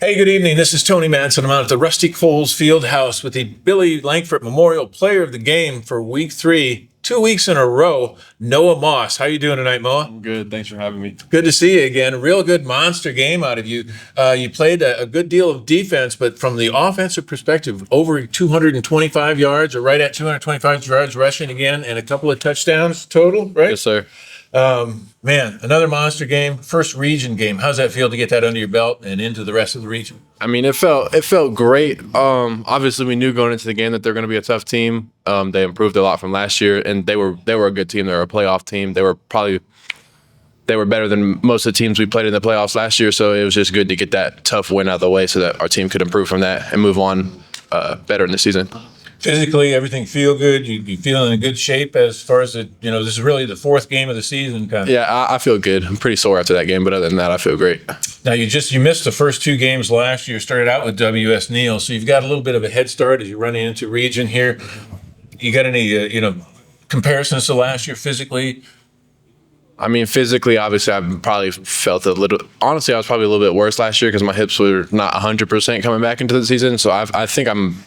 Hey, good evening. This is Tony Manson. I'm out at the Rusty Coles Field House with the Billy Lankford Memorial Player of the Game for Week 3, 2 weeks in a row, Noah Moss. How you doing tonight, Moa? I'm good. Thanks for having me. Good to see you again. A real good monster game out of you. You played a good deal of defense, but from the offensive perspective, over 225 yards, or right at 225 yards rushing again, and a couple of touchdowns total, right? Yes, sir. Man, another monster game, first region game. How's that feel to get that under your belt and into the rest of the region? I mean, it felt great. Obviously, we knew going into the game that they're going to be a tough team. They improved a lot from last year, and they were a good team. They were a playoff team. They were better than most of the teams we played in the playoffs last year. So it was just good to get that tough win out of the way, so that our team could improve from that and move on better in the season. Physically, everything feel good? You feeling in good shape as far as this is really the fourth game of the season, kind of? Yeah, I feel good. I'm pretty sore after that game, but other than that, I feel great. Now, you missed the first 2 games last year, started out with WS Neal, so you've got a little bit of a head start as you're running into region here. You got any, comparisons to last year physically? I mean, physically, obviously, I probably felt honestly, I was probably a little bit worse last year because my hips were not 100% coming back into the season. So I think I'm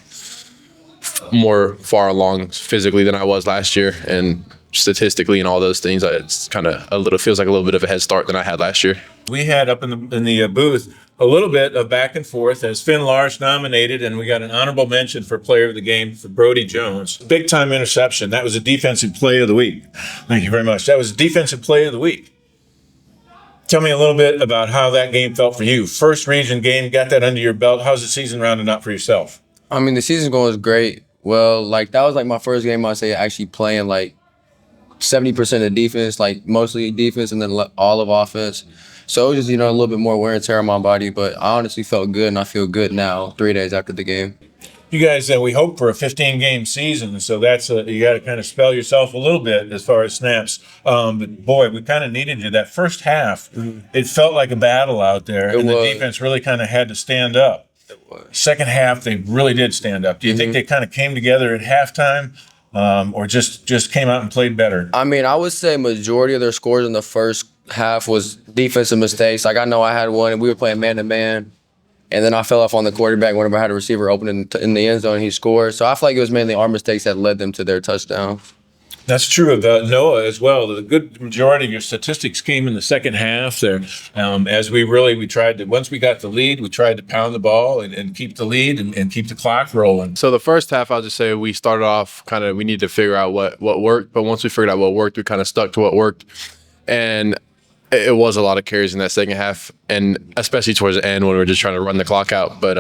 more far along physically than I was last year, and statistically and all those things, it's kind of feels like a little bit of a head start than I had last year. We had up in the booth a little bit of back and forth as Finn Large nominated, and we got an honorable mention for player of the game for Brody Jones. Big time interception. That was a defensive play of the week. Thank you very much. That was a defensive play of the week. Tell me a little bit about how that game felt for you. First region game, got that under your belt. How's the season rounding out for yourself? I mean, the season going was great. Well, that was my first game, I'd say, actually playing 70% of defense, mostly defense and then all of offense. So it was just, a little bit more wear and tear on my body, but I honestly felt good, and I feel good now, 3 days after the game. You guys, we hope for a 15-game season, so that's you got to kind of spell yourself a little bit as far as snaps. But boy, we kind of needed you. That first half, It felt like a battle out there, and the defense really kind of had to stand up. Second half, they really did stand up. Do you think they kind of came together at halftime, or just came out and played better? I mean, I would say majority of their scores in the first half was defensive mistakes. I know I had one, and we were playing man-to-man, and then I fell off on the quarterback whenever I had a receiver open in the end zone, and he scored. So I feel like it was mainly our mistakes that led them to their touchdown. That's true of Noah as well. The good majority of your statistics came in the second half there. As we tried to, once we got the lead, we tried to pound the ball and keep the lead and keep the clock rolling. So the first half, I'll just say we started off we needed to figure out what worked. But once we figured out what worked, we kind of stuck to what worked. And it was a lot of carries in that second half, and especially towards the end when we were just trying to run the clock out. But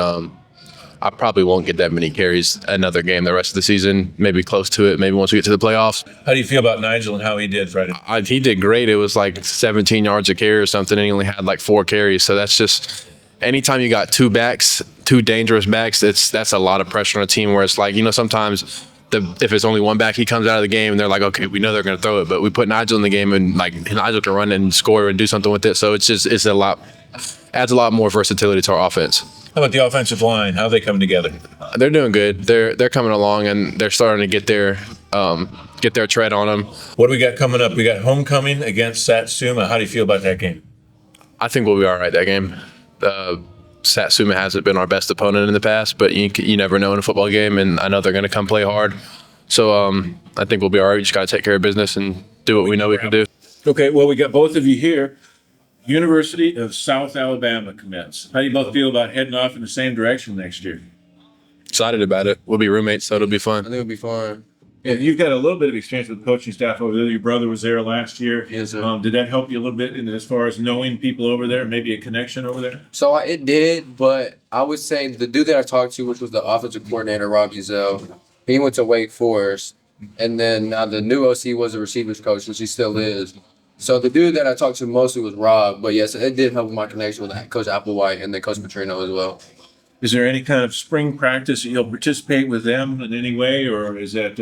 I probably won't get that many carries another game the rest of the season, maybe close to it, maybe once we get to the playoffs. How do you feel about Nigel and how he did Friday? He did great. It was 17 yards a carry or something, and he only had 4 carries. So that's just, anytime you got 2 backs, 2 dangerous backs, that's a lot of pressure on a team where it's sometimes if it's only one back, he comes out of the game and they're like, okay, we know they're going to throw it, but we put Nigel in the game and Nigel can run and score and do something with it. So it's adds a lot more versatility to our offense. How about the offensive line? How are they coming together? They're doing good. They're coming along, and they're starting to get their tread on them. What do we got coming up? We got homecoming against Satsuma. How do you feel about that game? I think we'll be all right that game. Satsuma hasn't been our best opponent in the past, but you never know in a football game, and I know they're going to come play hard. So I think we'll be all right. We just got to take care of business and do what we know we can do. Okay, well, we got both of you here. University of South Alabama commits. How do you both feel about heading off in the same direction next year? Excited about it. We'll be roommates, so it'll be fun. I think it'll be fun. Yeah, you've got a little bit of experience with the coaching staff over there. Your brother was there last year. Yes, sir. Did that help you a little bit as far as knowing people over there, maybe a connection over there? So it did, but I would say the dude that I talked to, which was the offensive coordinator, Rob Uzell, he went to Wake Forest. And then now the new OC was a receivers coach, which he still is. So the dude that I talked to mostly was Rob, but yes, it did help with my connection with Coach Applewhite and then Coach Petrino as well. Is there any kind of spring practice that you'll participate with them in any way, or is that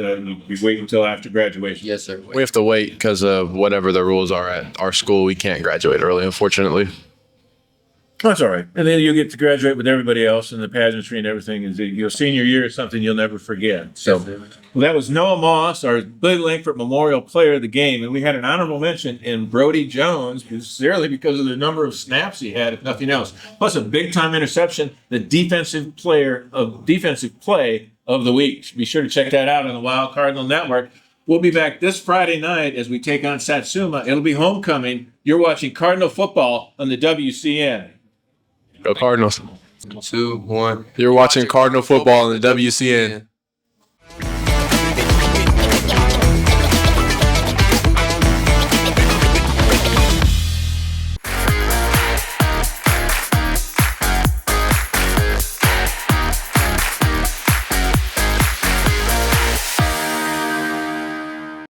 we wait until after graduation? Yes, sir. We have to wait because of whatever the rules are at our school. We can't graduate early, unfortunately. That's all right. And then you'll get to graduate with everybody else, and the pageantry and everything. Is your senior year is something you'll never forget. So, well, that was Noah Moss, our Billy Lankford Memorial Player of the Game, and we had an honorable mention in Brody Jones, sincerely because of the number of snaps he had, if nothing else. Plus a big time interception, the defensive play of the week. Be sure to check that out on the Wild Cardinal Network. We'll be back this Friday night as we take on Satsuma. It'll be homecoming. You're watching Cardinal football on the WCN. Go Cardinals. 2, 1. You're watching Cardinal football on the WCN.